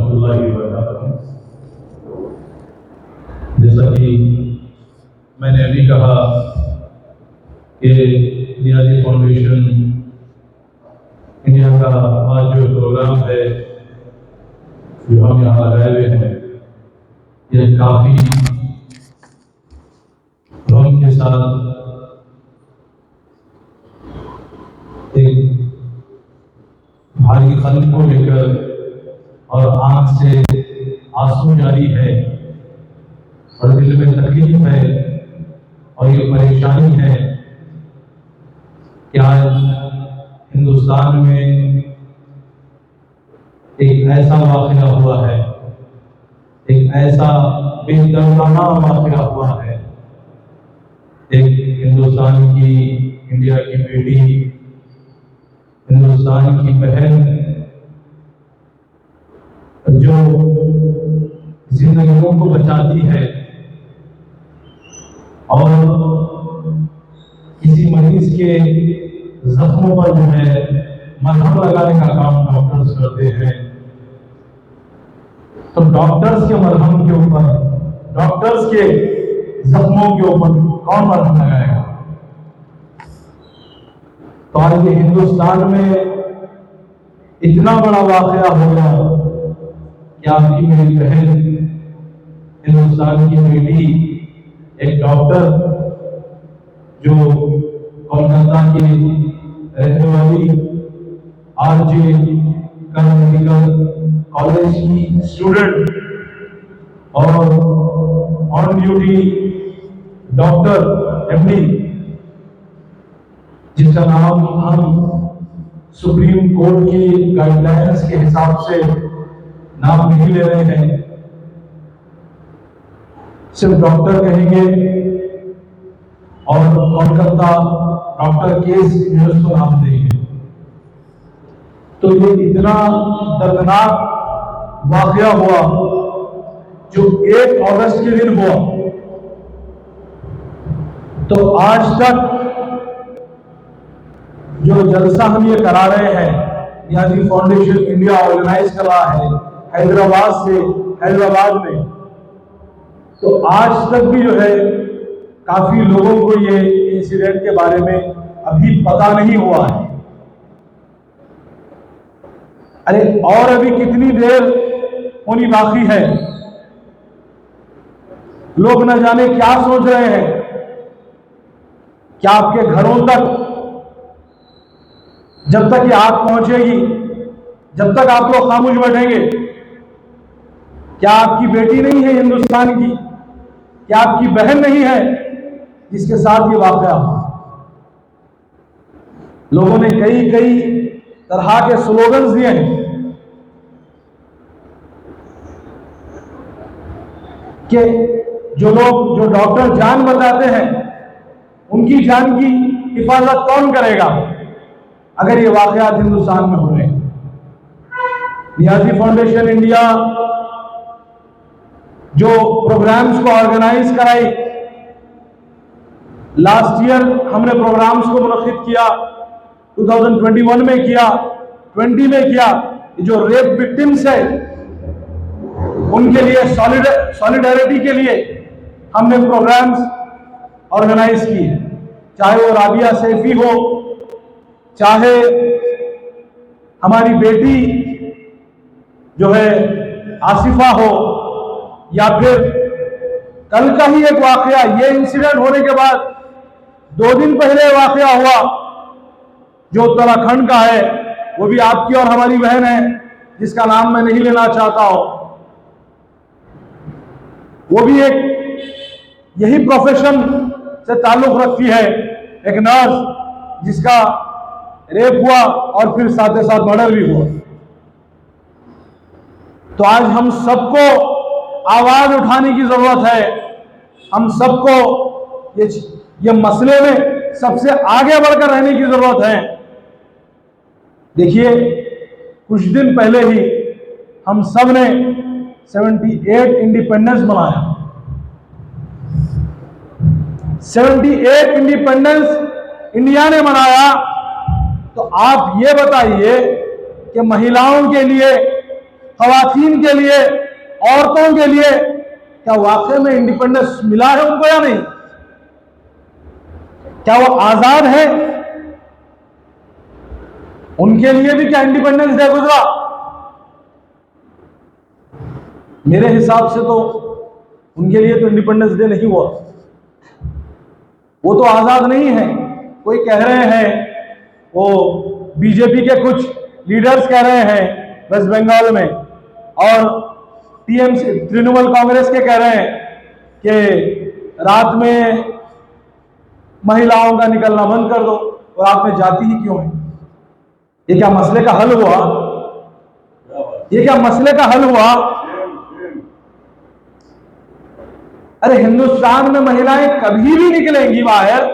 रहमतुल्लाहि व बरकातहू। जैसा कि मैंने अभी कहा कि नियाज़ी फाउंडेशन इंडिया का आज जो प्रोग्राम है जो हम यहाँ लगाए हुए हैं, ये काफ़ी गम के साथ एक भारी कल्ब को लेकर और आंख से आंसू जारी है और दिल में तकलीफ है और ये परेशानी है कि आज हिंदुस्तान में एक ऐसा वाक़या हुआ है, एक ऐसा बेदर्दाना वाक़या हुआ है। एक हिंदुस्तान की, इंडिया की बेटी, हिंदुस्तान की बहन जो जिंदगियों को बचाती है और किसी मरीज के जख्मों पर जो है मलहम लगाने का काम डॉक्टर्स करते हैं, तो डॉक्टर्स के मलहम के ऊपर, डॉक्टर्स के जख्मों के ऊपर कौन मलहम लगाएगा? तो आज ये हिंदुस्तान में इतना बड़ा वाक़या हो गया कि आपकी मेरी बहन, हिंदुस्तान की बेटी, एक डॉक्टर जो कोलकाता की रहने वाली आरजे कर्ण मेडिकल कॉलेज की स्टूडेंट और ऑन ड्यूटी डॉक्टर एमडी, जिसका नाम हम सुप्रीम कोर्ट की गाइडलाइंस के हिसाब से नाम नहीं ले रहे हैं, सिर्फ डॉक्टर कहेंगे और कोलकाता डॉक्टर केस को नाम देंगे। तो ये इतना दर्दनाक वाक़या हुआ जो 1 अगस्त के दिन हुआ, तो आज तक जो जलसा हम ये करा रहे हैं, नियाज़ी फाउंडेशन इंडिया ऑर्गेनाइज कर रहा है हैदराबाद में, तो आज तक भी जो है काफी लोगों को ये इंसिडेंट के बारे में अभी पता नहीं हुआ है। अरे और अभी कितनी देर होनी बाकी है? लोग न जाने क्या सोच रहे हैं। क्या आपके घरों तक जब तक ये आग पहुंचेगी, जब तक आप लोग खामोश बैठेंगे? क्या आपकी बेटी नहीं है हिंदुस्तान की? क्या आपकी बहन नहीं है जिसके साथ ये वाक़या हुआ? लोगों ने कई कई तरह के स्लोगन्स दिए हैं कि जो डॉक्टर जान बचाते हैं, उनकी जान की हिफाजत कौन करेगा अगर ये वाक़यात हिंदुस्तान में हो रहे हैं? नियाज़ी फाउंडेशन इंडिया जो प्रोग्राम्स को ऑर्गेनाइज कराई, लास्ट ईयर हमने प्रोग्राम्स को मुनक्किद किया, 2021 में किया, 20 में किया। जो रेप विक्टिम्स है उनके लिए सॉलिडारिटी के लिए हमने प्रोग्राम्स ऑर्गेनाइज किए, चाहे वो राबिया सैफी हो, चाहे हमारी बेटी जो है आसिफा हो, या फिर कल का ही एक वाकया, ये इंसिडेंट होने के बाद 2 दिन पहले वाकया हुआ जो उत्तराखंड का है, वो भी आपकी और हमारी बहन है जिसका नाम मैं नहीं लेना चाहता हूं। वो भी एक यही प्रोफेशन से ताल्लुक रखती है, एक नर्स जिसका रेप हुआ और फिर साथ ही साथ मर्डर भी हुआ। तो आज हम सबको आवाज उठाने की जरूरत है। हम सबको ये मसले में सबसे आगे बढ़कर रहने की जरूरत है। देखिए, कुछ दिन पहले ही हम सब ने 78 इंडिपेंडेंस मनाया। 78 इंडिपेंडेंस इंडिया ने मनाया। तो आप ये बताइए कि महिलाओं के लिए खवातीन के लिए, औरतों के लिए क्या वाकई में इंडिपेंडेंस मिला है उनको या नहीं? क्या वो आजाद है? उनके लिए भी क्या इंडिपेंडेंस डे गुजरा? मेरे हिसाब से तो उनके लिए तो इंडिपेंडेंस डे नहीं हुआ। वो तो आजाद नहीं है। कोई कह रहे हैं, वो बीजेपी के कुछ लीडर्स कह रहे हैं वेस्ट बंगाल में, और टीएमसी तृणमूल कांग्रेस के कह रहे हैं कि रात में महिलाओं का निकलना बंद कर दो, और रात में जाती ही क्यों है? ये क्या मसले का हल हुआ? ये क्या मसले का हल हुआ? अरे हिंदुस्तान में महिलाएं कभी भी निकलेंगी बाहर,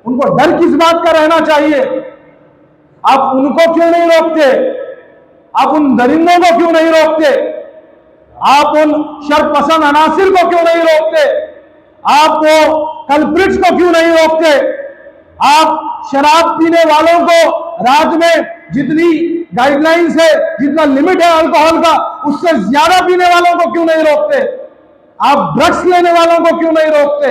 उनको डर किस बात का रहना चाहिए? आप उनको क्यों नहीं रोकते? आप उन दरिंदों को क्यों नहीं रोकते? आप उन शरपसंद अनासिर को क्यों नहीं रोकते? आप वो कल्प्रिट्स को क्यों नहीं रोकते? आप शराब पीने वालों को राज्य में जितनी गाइडलाइंस है, जितना लिमिट है अल्कोहल का, उससे ज्यादा पीने वालों को क्यों नहीं रोकते? आप ड्रग्स लेने वालों को क्यों नहीं रोकते?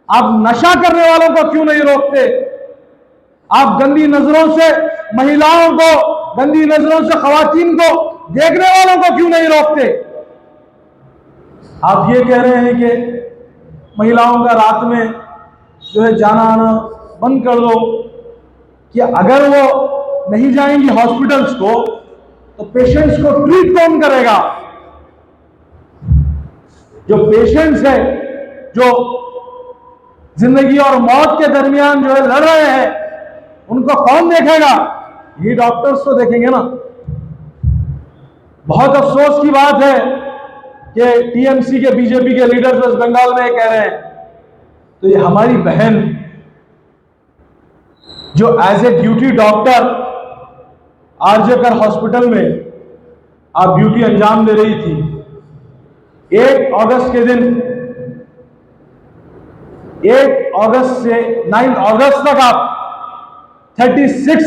आप नशा करने वालों को क्यों नहीं रोकते? आप गंदी नजरों से महिलाओं को, गंदी नजरों से खवातीन को देखने वालों को क्यों नहीं रोकते? आप ये कह रहे हैं कि महिलाओं का रात में जो है जाना आना बंद कर दो, कि अगर वो नहीं जाएंगी हॉस्पिटल्स को तो पेशेंट्स को ट्रीट कौन करेगा? जो पेशेंट्स है, जो जिंदगी और मौत के दरमियान जो है लड़ रहे हैं, उनको कौन देखेगा? ये डॉक्टर्स तो देखेंगे ना। बहुत अफसोस की बात है कि टीएमसी के, बीजेपी के लीडर्स वेस्ट बंगाल में कह रहे हैं, तो ये हमारी बहन जो as a duty doctor आरजेकर hospital में आप ड्यूटी अंजाम दे रही थी, 1 अगस्त के दिन, 1 अगस्त से 9 अगस्त तक आप 36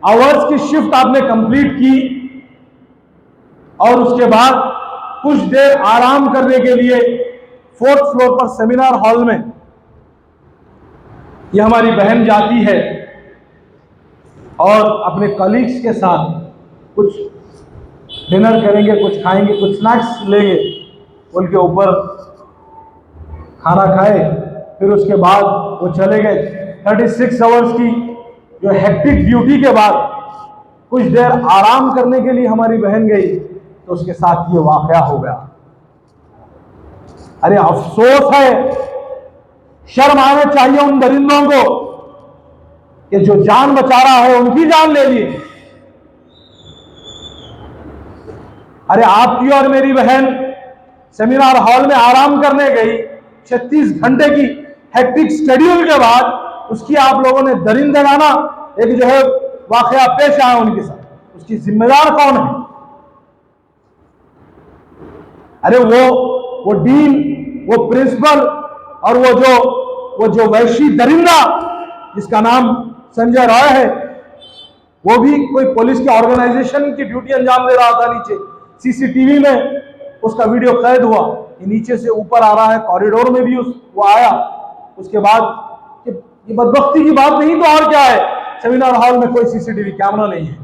आवर्स की शिफ्ट आपने कंप्लीट की, और उसके बाद कुछ देर आराम करने के लिए 4th फ्लोर पर सेमिनार हॉल में ये हमारी बहन जाती है और अपने कलीग्स के साथ कुछ डिनर करेंगे, कुछ खाएंगे, कुछ स्नैक्स लेंगे, उनके ऊपर खाना खाए, फिर उसके बाद वो चले गए। 36 आवर्स की जो हेक्टिक ड्यूटी के बाद कुछ देर आराम करने के लिए हमारी बहन गई, तो उसके साथ ये वाकया हो गया। अरे अफसोस है, शर्म आना चाहिए उन दरिंदों को कि जो जान बचा रहा है उनकी जान ले ली। अरे आपकी और मेरी बहन सेमिनार हॉल में आराम करने गई, 36 घंटे की हेक्टिक शेड्यूल के बाद उसकी आप लोगों ने दरिंदगाना एक जो है वाकया पेश आया उनके साथ, उसकी जिम्मेदार कौन है? अरे वो डीन, वो प्रिंसिपल, और वो जो वैशी दरिंदा जिसका नाम संजय रॉय है, वो भी कोई पुलिस की ऑर्गेनाइजेशन की ड्यूटी अंजाम दे रहा था। नीचे सीसीटीवी में उसका वीडियो कैद हुआ, ये नीचे से ऊपर आ रहा है, कॉरिडोर में भी वो आया। उसके बाद ये बदबख्ती की बात नहीं तो और क्या है, सेमिनार हॉल में कोई सीसीटीवी कैमरा नहीं है।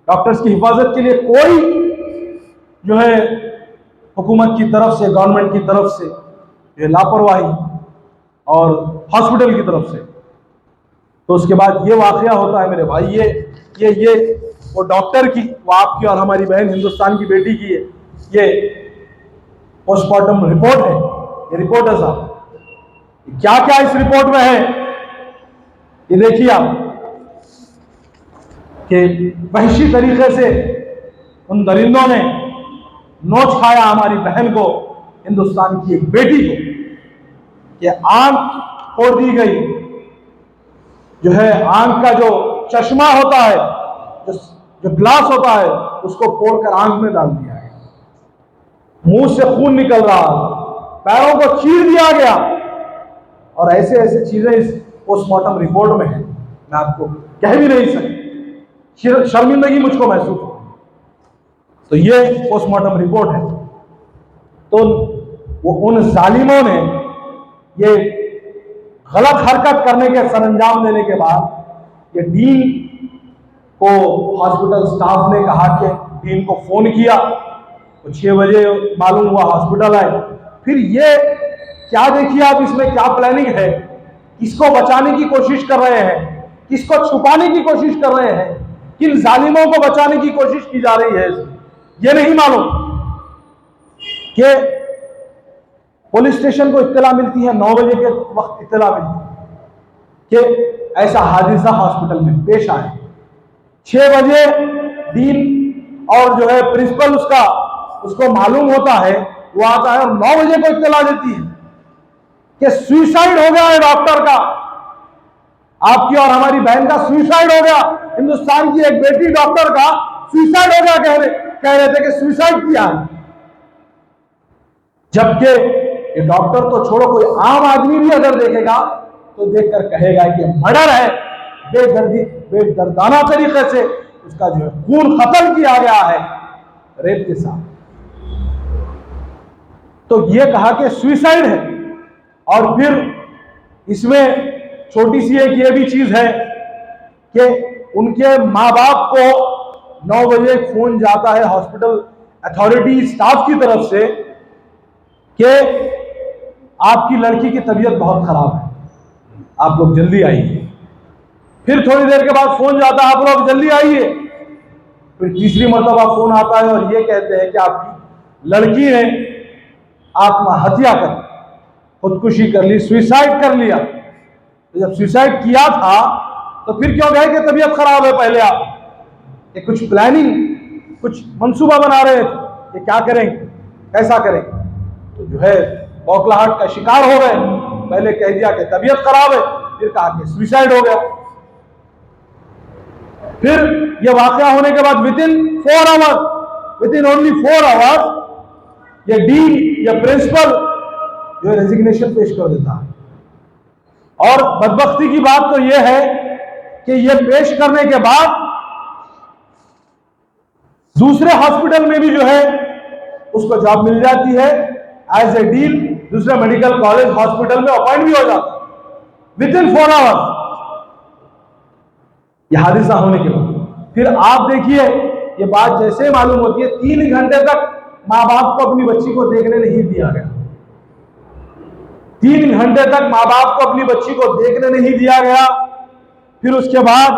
डॉक्टर्स की हिफाजत के लिए कोई जो है हुकूमत की तरफ से, गवर्नमेंट की तरफ से ये लापरवाही, और हॉस्पिटल की तरफ से। तो उसके बाद ये वाकया होता है मेरे भाई। ये वो डॉक्टर की, वो आपकी और हमारी बहन हिंदुस्तान की बेटी की है, ये पोस्टमार्टम रिपोर्ट है, ये रिपोर्ट है साहब। क्या क्या इस रिपोर्ट में है ये देखिए आप, कि वहशी तरीके से उन दरिंदों ने नोच खाया हमारी बहन को, हिंदुस्तान की एक बेटी को, कि आंख फोड़ दी गई, जो है आंख का जो चश्मा होता है, जो ग्लास होता है, उसको फोड़कर आंख में डाल दिया गया, मुंह से खून निकल रहा, पैरों को चीर दिया गया, और ऐसे ऐसे चीजें इस पोस्टमार्टम रिपोर्ट में है, मैं आपको कह भी नहीं सकता। शर्मिंदगी मुझको महसूस हो। तो ये पोस्टमार्टम रिपोर्ट है। तो वो उन जालिमों ने ये गलत हरकत करने के सरंजाम देने के बाद ये डीन को हॉस्पिटल स्टाफ ने कहा कि डीन को फोन किया, तो 6 बजे मालूम हुआ हॉस्पिटल आए। फिर ये क्या देखिए आप, इसमें क्या प्लानिंग है, किसको बचाने की कोशिश कर रहे हैं, किसको छुपाने की कोशिश कर रहे हैं, किन जालिमों को बचाने की कोशिश की जा रही है, ये नहीं मालूम। कि पुलिस स्टेशन को इत्तला मिलती है 9 बजे के वक्त, इत्तला मिलती है कि ऐसा हादसा हॉस्पिटल में पेश आया। 6 बजे डीन और जो है प्रिंसिपल उसको मालूम होता है, वो आता है और 9 बजे को इत्तला देती है कि सुसाइड हो गया है डॉक्टर का, आपकी और हमारी बहन का सुसाइड हो गया, हिंदुस्तान की एक बेटी डॉक्टर का सुसाइड हो गया, कह रहे थे कि सुसाइड किया है। जबकि ये डॉक्टर तो छोड़ो, कोई आम आदमी भी अगर देखेगा तो देखकर कहेगा कि मर्डर है, बेदर्दाना तरीके से उसका जो है खून खत्म किया गया है रेप के साथ। तो ये कहा कि सुसाइड है। और फिर इसमें छोटी सी एक ये भी चीज है कि उनके माँ बाप को 9 बजे फोन जाता है हॉस्पिटल अथॉरिटी स्टाफ की तरफ से कि आपकी लड़की की तबीयत बहुत खराब है, आप लोग जल्दी आइए। फिर थोड़ी देर के बाद फोन जाता है, आप लोग जल्दी आइए। फिर तीसरी मर्तबा फोन आता है और ये कहते हैं कि आपकी लड़की ने आत्महत्या कर, खुदकुशी कर ली, सुसाइड कर लिया। तो जब सुसाइड किया था तो फिर क्यों गए कि तबीयत खराब है? पहले आप ये कुछ प्लानिंग, कुछ मंसूबा बना रहे थे कि क्या करेंगे, कैसा करेंगे। तो जो है बौखलाहट का शिकार हो गए। पहले कह दिया कि तबीयत खराब है, फिर कहा कि सुसाइड हो गया। फिर यह वाकया होने के बाद विद इन ओनली 4 आवर्स ये डीन या प्रिंसिपल जो रेजिग्नेशन पेश कर देता है। और बदबख्ती की बात तो यह है कि यह पेश करने के बाद दूसरे हॉस्पिटल में भी जो है उसको जॉब मिल जाती है एज ए डीन, दूसरे मेडिकल कॉलेज हॉस्पिटल में अपॉइंट भी हो जाता है विद इन 4 आवर्स यह हादसा होने के बाद। फिर आप देखिए ये बात जैसे मालूम होती है, 3 घंटे तक मां बाप को अपनी बच्ची को देखने नहीं दिया गया। 3 घंटे तक मां बाप को अपनी बच्ची को देखने नहीं दिया गया। फिर उसके बाद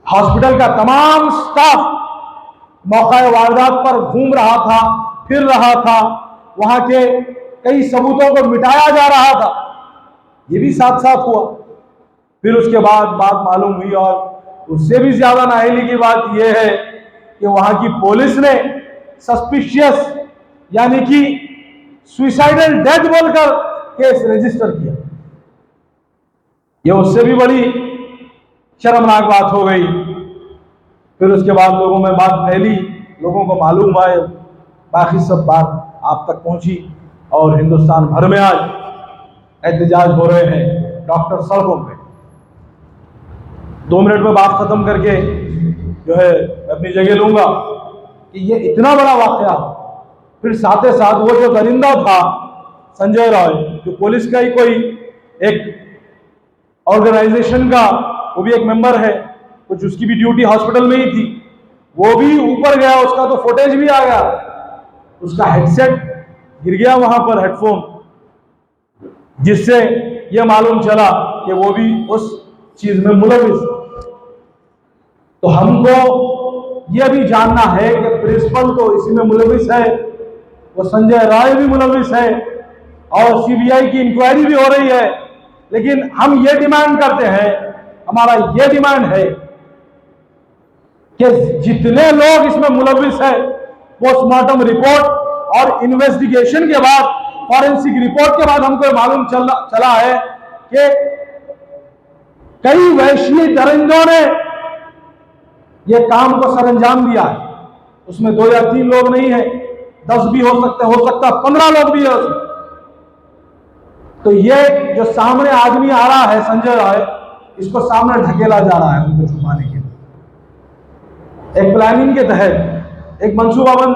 हॉस्पिटल का तमाम स्टाफ मौका वारदात पर घूम रहा था, फिर रहा था, वहां के कई सबूतों को मिटाया जा रहा था। यह भी साथ साथ हुआ। फिर उसके बाद बात मालूम हुई, और उससे भी ज्यादा नाअहली की बात यह है कि वहां की पुलिस ने सस्पिशियस यानी कि सुसाइडल डेथ बोलकर केस रजिस्टर किया। यह उससे भी बड़ी शर्मनाक बात हो गई। फिर उसके बाद लोगों में बात फैली, लोगों को मालूम हुआ, बाकी सब बात आप तक पहुंची और हिंदुस्तान भर में आज एहतजाज हो रहे हैं डॉक्टर सड़कों पे। 2 मिनट में बात खत्म करके जो है अपनी जगह लूंगा कि ये इतना बड़ा वाकया। फिर साथ ही साथ वो जो दरिंदा था संजय रॉय, जो पुलिस का ही कोई एक ऑर्गेनाइजेशन का वो भी एक मेंबर है, कुछ उसकी भी ड्यूटी हॉस्पिटल में ही थी, वो भी ऊपर गया, उसका तो फुटेज भी आ गया, उसका हेडसेट गिर गया वहां पर, हेडफोन, जिससे यह मालूम चला कि वो भी उस चीज में मुलविस। तो हमको यह भी जानना है कि प्रिंसिपल तो इसी में मुलविस है, वो संजय राय भी मुलविस है, और सीबीआई की इंक्वायरी भी हो रही है। लेकिन हम ये डिमांड करते हैं, हमारा ये डिमांड है कि जितने लोग इसमें मुलविस है, पोस्टमार्टम रिपोर्ट और इन्वेस्टिगेशन के बाद, फॉरेंसिक रिपोर्ट के बाद हमको मालूम चला है कि कई वैश्य दरिंदों ने यह काम को सरंजाम दिया है। उसमें 2 या 3 लोग नहीं है, 10 भी हो सकता 15 लोग भी है। तो ये जो सामने आदमी आ रहा है संजय राय, इसको सामने ढकेला जा रहा है उनको छुपाने के लिए। एक प्लानिंग के तहत एक मंसूबाबंद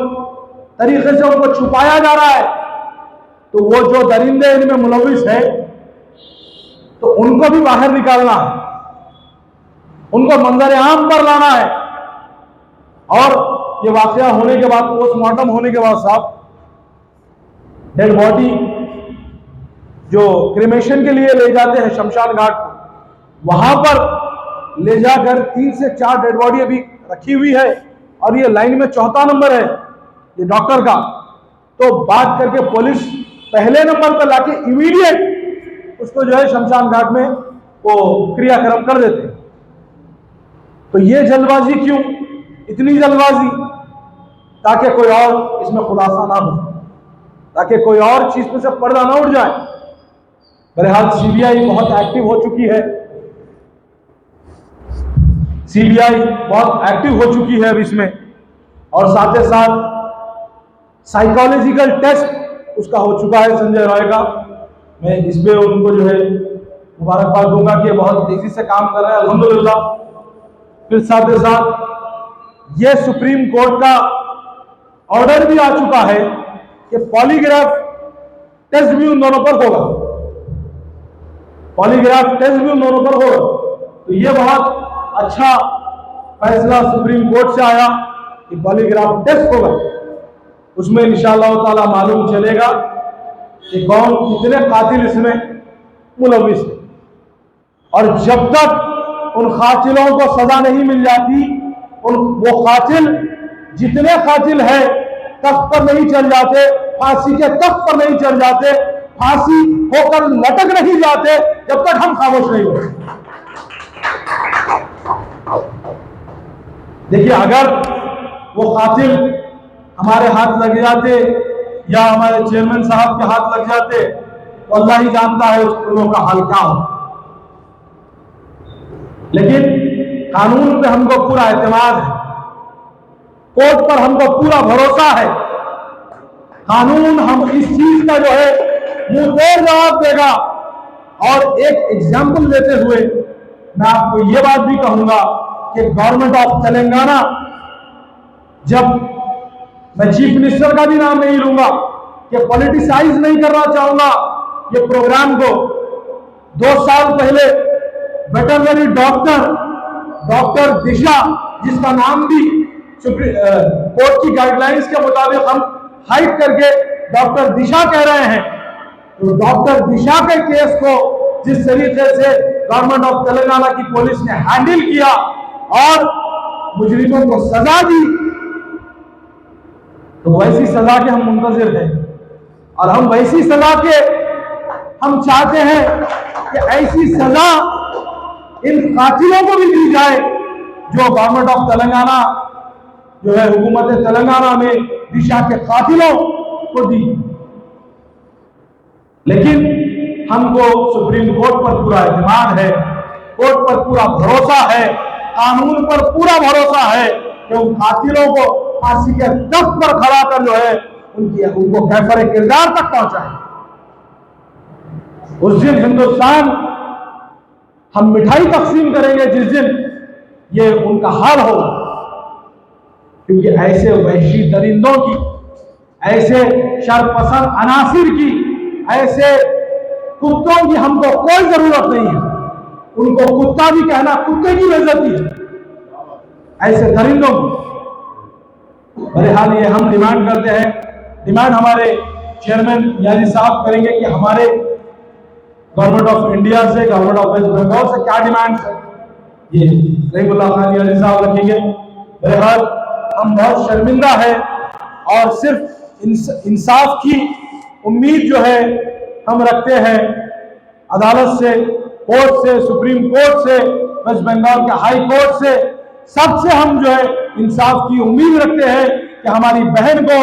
तरीके से उनको छुपाया जा रहा है। तो वो जो दरिंदे इनमें मुलविस है तो उनको भी बाहर निकालना है, उनको मंजर आम पर लाना है। और ये वाकया होने के बाद, पोस्टमार्टम होने के बाद साहब, डेड बॉडी जो क्रिमेशन के लिए ले जाते हैं शमशान घाट को, वहां पर ले जाकर 3 से 4 डेड बॉडी अभी रखी हुई है और ये लाइन में चौथा नंबर है ये डॉक्टर का। तो बात करके पुलिस पहले नंबर पर लाके इमीडिएट उसको जो है शमशान घाट में वो क्रियाक्रम कर देते हैं। तो ये जल्दबाजी क्यों, इतनी जल्दबाजी? ताकि कोई और इसमें खुलासा ना हो, ताकि कोई और चीज पे से पर्दा ना उठ जाए। बहरहाल सीबीआई बहुत एक्टिव हो चुकी है, सीबीआई बहुत एक्टिव हो चुकी है अब इसमें, और साथ ही साथ साइकोलॉजिकल टेस्ट उसका हो चुका है संजय रॉय का। मैं इस पे उनको जो है मुबारकबाद दूंगा कि बहुत तेजी से काम कर रहे हैं, अल्हम्दुलिल्लाह। फिर साथ ही साथ ये सुप्रीम कोर्ट का ऑर्डर भी आ चुका है कि पॉलीग्राफ टेस्ट भी उन दोनों पर होगा, पॉलीग्राफ टेस्ट भी उन दोनों पर होगा। तो ये बहुत अच्छा फैसला सुप्रीम कोर्ट से आया कि पॉलीग्राफ टेस्ट होगा। उसमें इंशाअल्लाह ताला मालूम चलेगा कि कौन कितने कातिल इसमें मुलविस है। और जब तक उन कातिलों को सजा नहीं मिल जाती, वो कातिल जितने कातिल है तख्त पर नहीं चढ़ जाते, फांसी के तख्त पर नहीं चढ़ जाते, फांसी होकर लटक नहीं जाते, जब तक हम खामोश नहीं होते। देखिए, अगर वो कातिल हमारे हाथ लग जाते या हमारे चेयरमैन साहब के हाथ लग जाते तो अल्लाह ही जानता है उस लोगों का हाल क्या हो। लेकिन कानून पे हमको पूरा एतमाद है, कोर्ट पर हमको पूरा भरोसा है। कानून हम इस चीज का जो है मुंह तोड़ जवाब देगा। और एक एग्जाम्पल देते हुए मैं आपको यह बात भी कहूंगा कि गवर्नमेंट ऑफ तेलंगाना, जब मैं चीफ मिनिस्टर का भी नाम नहीं लूंगा, कि पॉलिटिसाइज नहीं करना चाहूंगा ये प्रोग्राम को। 2 साल पहले वेटरनरी डॉक्टर दिशा, जिसका नाम भी कोर्ट की गाइडलाइंस के मुताबिक हम हाइड करके डॉक्टर दिशा कह रहे हैं, तो डॉक्टर दिशा के केस को जिस तरीके से गवर्नमेंट ऑफ तेलंगाना की पुलिस ने हैंडल किया और मुजरिमों को सजा दी, तो वैसी सजा के हम मुंतजिर हैं। और हम वैसी सजा के हम चाहते हैं कि ऐसी सजा इन कातिलों को भी दी जाए जो गवर्नमेंट ऑफ तेलंगाना जो है, हुकूमत तेलंगाना में दिशा के कातिलों को दी। लेकिन हमको सुप्रीम कोर्ट पर पूरा एतमाद है, कोर्ट पर पूरा भरोसा है, कानून पर पूरा भरोसा है कि उन कातिलों को फांसी के तख्त पर खड़ा कर जो है उनको कैफरे किरदार तक पहुंचाए। उस दिन हिंदुस्तान हम मिठाई तकसीम करेंगे जिस दिन ये उनका हाल होगा, क्योंकि ऐसे वहशी दरिंदों की, ऐसे शरपसंद अनासिर की, ऐसे कुत्तों की हमको कोई जरूरत नहीं है। उनको कुत्ता भी कहना कुत्ते की बेइज्जती है, ऐसे दरिंदों की। बहरहाल ये हम डिमांड करते हैं, डिमांड हमारे चेयरमैन यानी साहब करेंगे कि हमारे गवर्नमेंट ऑफ इंडिया से, गवर्नमेंट ऑफ वेस्ट बंगाल से क्या डिमांड है, ये रहीमुल्लाह खान यानी साहब रखेंगे। बहरहाल हम बहुत शर्मिंदा है और सिर्फ इंसाफ की उम्मीद जो है हम रखते हैं अदालत से, कोर्ट से, सुप्रीम कोर्ट से, वेस्ट बंगाल के हाई कोर्ट से, सबसे हम जो है इंसाफ की उम्मीद रखते हैं कि हमारी बहन को